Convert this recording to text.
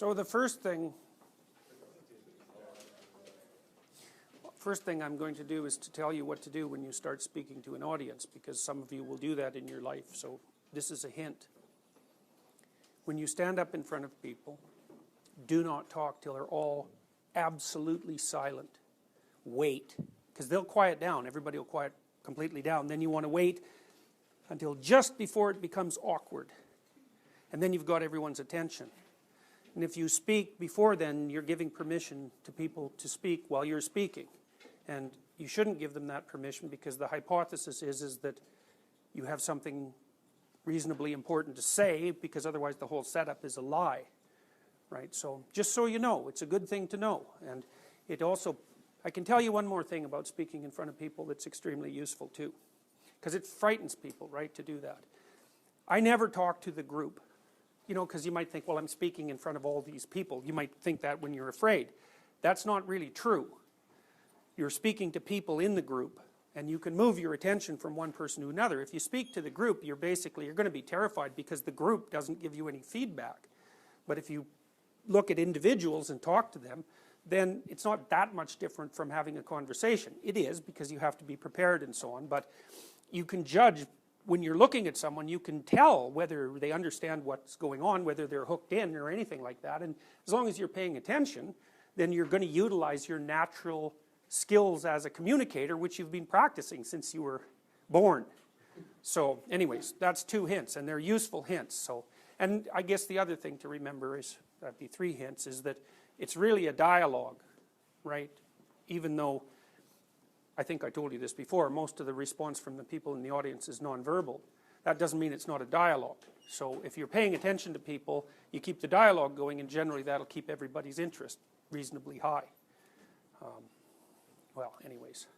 So the first thing I'm going to do is to tell you what to do when you start speaking to an audience, because some of you will do that in your life, so this is a hint. When you stand up in front of people, do not talk till they're all absolutely silent. Wait, because they'll quiet down. Everybody will quiet completely down. Then you want to wait until just before it becomes awkward. And then you've got everyone's attention. And if you speak before then, you're giving permission to people to speak while you're speaking. And you shouldn't give them that permission, because the hypothesis is that you have something reasonably important to say, because otherwise the whole setup is a lie. Right? So just so you know, it's a good thing to know. And it also, I can tell you one more thing about speaking in front of people that's extremely useful too. Because it frightens people, right, to do that. I never talk to the group. You know, because you might think, well, I'm speaking in front of all these people. You might think that when you're afraid. That's not really true. You're speaking to people in the group, and you can move your attention from one person to another. If you speak to the group, you're going to be terrified, because the group doesn't give you any feedback. But if you look at individuals and talk to them, then it's not that much different from having a conversation. It is, because you have to be prepared and so on, but you can judge. When you're looking at someone, you can tell whether they understand what's going on, whether they're hooked in or anything like that. And as long as you're paying attention, then you're going to utilize your natural skills as a communicator, which you've been practicing since you were born. So anyways, that's 2 hints, and they're useful hints. So, and I guess the other thing to remember is, that'd be 3 hints, is that it's really a dialogue, right? Even though, I think I told you this before, most of the response from the people in the audience is nonverbal. That doesn't mean it's not a dialogue. So if you're paying attention to people, you keep the dialogue going, and generally that'll keep everybody's interest reasonably high. Well, anyways.